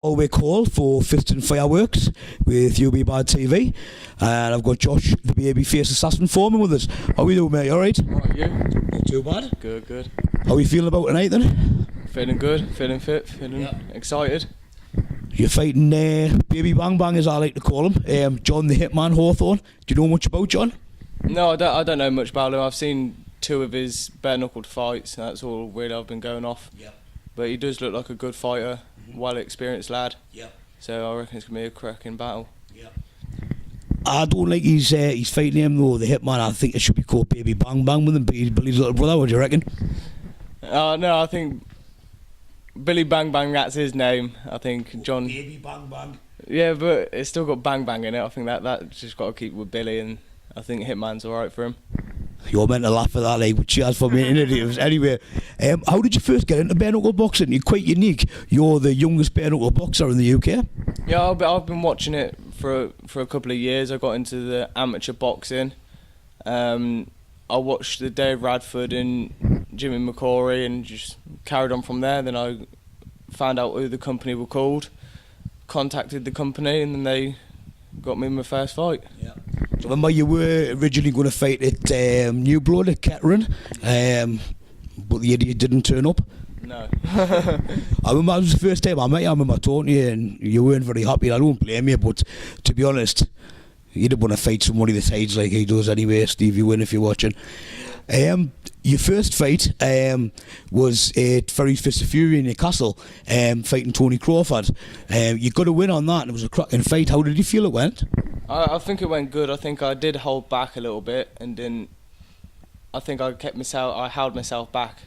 Hallway call for Fist and Fireworks with UB Bad TV, and I've got Josh, the babyface assassin, Foremn with us. How are you doing, mate? You alright? Alright, you? Not too bad. Good, good. How are you feeling about tonight then? Feeling good, feeling fit, feeling excited. You're fighting Baby Bang Bang, as I like to call him, John the Hitman Hawthorne. Do you know much about John? No, I don't know much about him. I've seen two of his bare-knuckled fights, and that's all really I've been going off. Yeah. But he does look like a good fighter, well-experienced lad. Yeah. So I reckon it's going to be a cracking battle. Yeah. I don't like he's fighting him though, the Hitman. I think it should be called Baby Bang Bang with him, but he's Billy's little brother. What do you reckon? No, I think Billy Bang Bang, that's his name. I think John... Baby Bang Bang. Yeah, but it's still got Bang Bang in it. I think that just got to keep with Billy, and I think Hitman's alright for him. You're meant to laugh at that, like, but cheers for me. Anyway, how did you first get into bare knuckle boxing? You're quite unique. You're the youngest bare knuckle boxer in the UK. Yeah, I've been watching it for a couple of years. I got into the amateur boxing. I watched the Dave Radford and Jimmy McCory and just carried on from there. Then I found out who the company were called, contacted the company, and then they got me my first fight. Yeah. So remember, you were originally going to fight at New Blood at Kettering, but the idiot didn't turn up. No. I remember it was the first time I met you. I remember talking to you, and you weren't very happy. I don't blame you, but to be honest, you didn't want to fight somebody that hides like he does anyway. Stevie Wynn, if you're watching. Your first fight was at Ferry's Fist of Fury in Newcastle, fighting Tony Crawford. You got a win on that, and it was a cracking fight. How did you feel it went? I think it went good. I think I did hold back a little bit, and then I think I held myself back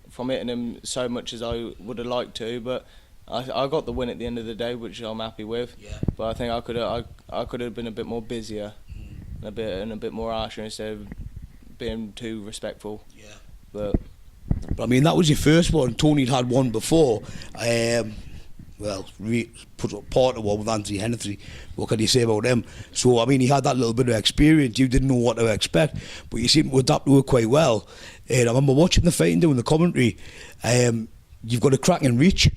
from hitting him so much as I would have liked to, but I got the win at the end of the day, which I'm happy with. Yeah. But I think I could have been a bit more busier, and a bit more harsher instead of being too respectful. Yeah. But I mean, that was your first one. Tony'd had one before. Part of one with Anthony Hennessy. What can you say about him? So, I mean, he had that little bit of experience. You didn't know what to expect, but you seemed to adapt to it quite well. And I remember watching the fight and doing the commentary. You've got a cracking reach,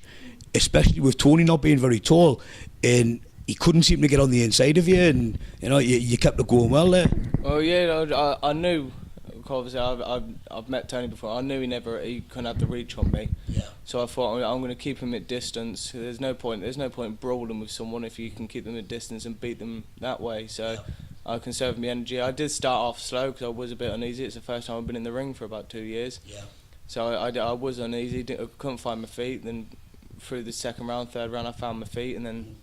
especially with Tony not being very tall, and he couldn't seem to get on the inside of you, and you kept it going well there. Well, yeah, I knew. Obviously, I've met Tony before. I knew he couldn't have the reach on me. Yeah. So I thought I'm going to keep him at distance. There's no point brawling with someone if you can keep them at distance and beat them that way. So I conserved my energy. I did start off slow because I was a bit uneasy. It's the first time I've been in the ring for about 2 years. Yeah. So I was uneasy. I couldn't find my feet. Then through the second round, third round, I found my feet, and then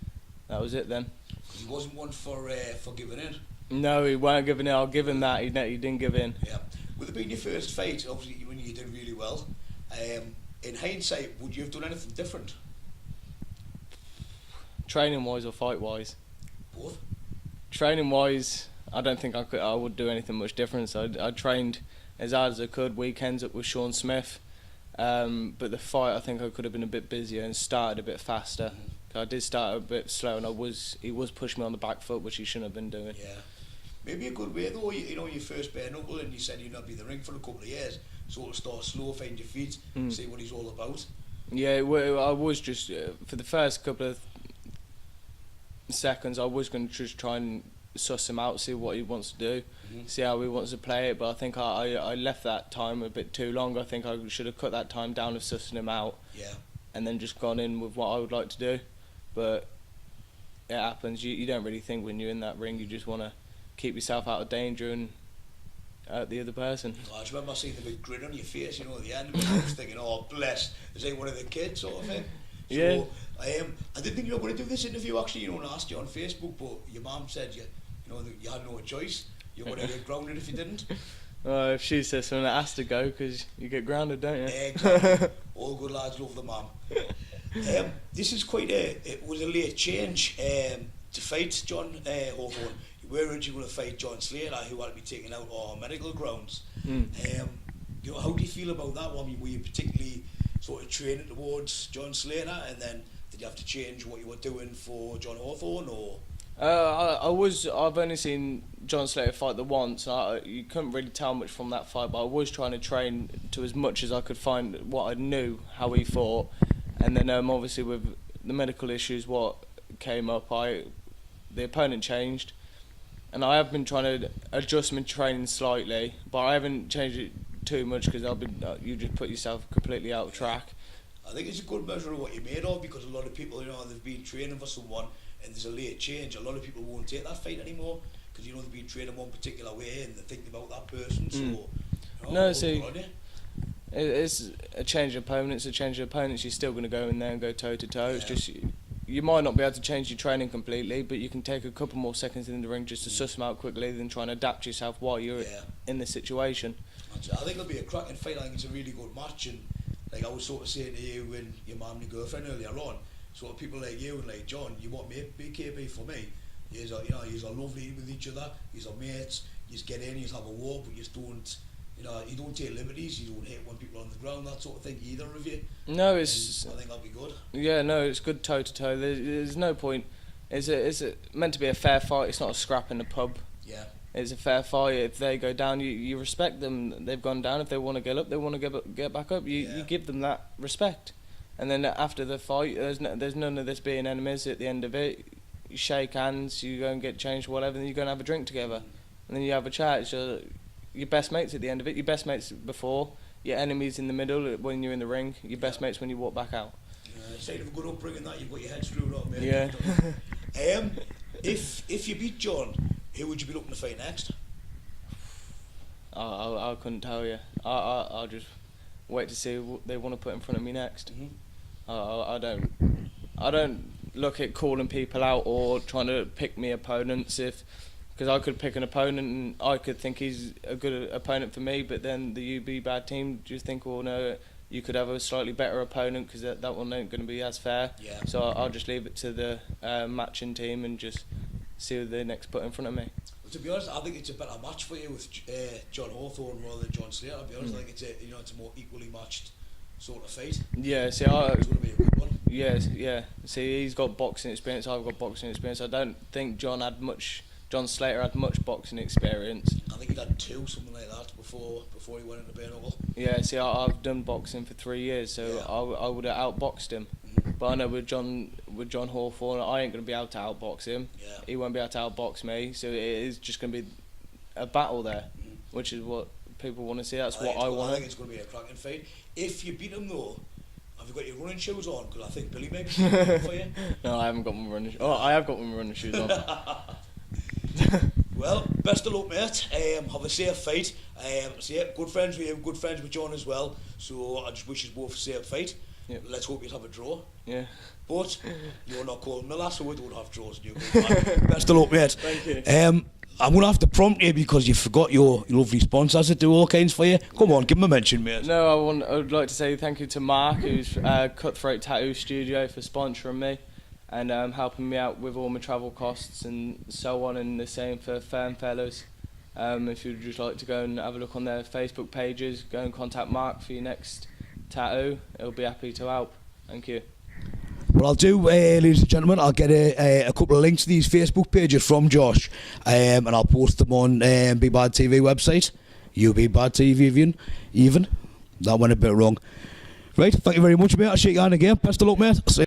that was it. Then. Because he wasn't one for giving in. No, he weren't giving in. I'll give him that. He didn't give in. Yeah. With it being your first fight, obviously when you did really well, in hindsight, would you have done anything different? Training wise or fight wise? Both. Training wise, I don't think I would do anything much different. I trained as hard as I could, weekends up with Sean Smith, but the fight I think I could have been a bit busier and started a bit faster. I did start a bit slow, and he was pushing me on the back foot, which he shouldn't have been doing. Yeah. Maybe a good way though, your first bare knuckle, and you said you'd not be in the ring for a couple of years, sort of start slow, find your feet, see what he's all about. Yeah, I was just, for the first couple of seconds, I was going to just try and suss him out, see what he wants to do, see how he wants to play it, but I think I left that time a bit too long. I think I should have cut that time down of sussing him out, and then just gone in with what I would like to do. But it happens, you don't really think when you're in that ring, you just want to keep yourself out of danger and hurt the other person. I just remember seeing the big grin on your face, at the end of it. I was thinking, oh bless, is like one of the kids sort of thing. So, yeah. I didn't think you were going to do this interview actually, and I asked you on Facebook, but your mum said that you had no choice. You were going to get grounded if you didn't. If she says something, that has to go, because you get grounded, don't you? Exactly. All good lads love the mum. This is it was a late change to fight John Hawthorne. You were originally going to fight John Slater, who had to be taken out on medical grounds. How do you feel about that one? Were you particularly sort of training towards John Slater, and then did you have to change what you were doing for John Hawthorne, or? I've only seen John Slater fight the once. You couldn't really tell much from that fight, but I was trying to train to as much as I could find what I knew, how he fought, and then obviously with the medical issues what came up, the opponent changed, and I have been trying to adjust my training slightly, but I haven't changed it too much because you just put yourself completely out of track. I think it's a good measure of what you're made of, because a lot of people, they've been training for someone and there's a late change. A lot of people won't take that fight anymore because they've been training one particular way and they're thinking about that person. So no, see, it's a change of opponents. You're still going to go in there and go toe to toe. It's just you might not be able to change your training completely, but you can take a couple more seconds in the ring just to suss them out quickly, than try and adapt yourself while you're in the situation. I think it'll be a cracking fight. I think it's a really good match, and like I was sort of saying to you and your mum and your girlfriend earlier on, sort of people like you and like John, you want me BKB for me. You're lovely with each other. You're mates. You get in, you have a war, but you don't. You don't take liberties. You don't hit when people are on the ground. That sort of thing. Either of you. No, I think that'll be good. Yeah, no, it's good toe to toe. There's no point. It's meant to be a fair fight. It's not a scrap in the pub. Yeah. It's a fair fight. If they go down, you respect them. They've gone down. If they want to get up, they want to get back up. You give them that respect. And then after the fight, there's none of this being enemies. At the end of it, you shake hands, you go and get changed, whatever, and you go and have a drink together, and then you have a chat. So your best mates at the end of it. Your best mates before, your enemies in the middle when you're in the ring. Your best mates when you walk back out. Side of a good upbringing that you've got your head screwed up, mate. Yeah. If you beat John, who would you be looking to fight next? I couldn't tell you. I'll just wait to see what they want to put in front of me next. I don't look at calling people out or trying to pick me opponents, because I could pick an opponent and I could think he's a good opponent for me, but then the UB bad team just think, well, no, you could have a slightly better opponent because that one ain't going to be as fair. So I'll just leave it to the matching team and just see who they next put in front of me. Well, to be honest, I think it's a better match for you with John Hawthorne rather than John Slater. To be honest, I think it's a more equally matched sort of fight. Yeah, see, it's going to be a good one. Yes, yeah. See, he's got boxing experience. I've got boxing experience. I don't think John Slater had much boxing experience. I think he'd had 2, something like that, before he went into bare knuckle. Yeah, see, I've done boxing for 3 years, so I would have outboxed him. But I know with John Hawthorne, I ain't going to be able to outbox him. He won't be able to outbox me, so it is just going to be a battle there, which is what people want to see. That's what I want. I think it's going to be a cracking fight. If you beat him though, have you got your running shoes on? Because I think Billy may be for you. No, I haven't got my running shoes. Oh, I have got my running shoes on. Well, best of luck, mate. Have a safe fight. Good friends with you, good friends with John as well. So I just wish you both a safe fight. Yep. Let's hope you have a draw. Yeah. But you're not Colin Miller, so we don't have draws in you. Best of luck, mate. Thank you. I'm going to have to prompt you because you forgot your lovely sponsors that do all kinds for you. Come on, give them a mention, mate. No, I would like to say thank you to Mark, who's Cutthroat Tattoo Studio, for sponsoring me and helping me out with all my travel costs and so on, and the same for Foremn Fellas. If you'd just like to go and have a look on their Facebook pages, go and contact Mark for your next tattoo. He'll be happy to help. Thank you. What I'll do, ladies and gentlemen, I'll get a couple of links to these Facebook pages from Josh, and I'll post them on Be Bad TV website. You Be Bad TV even. That went a bit wrong. Right, thank you very much, mate. I'll shake your hand again. Best of luck, mate.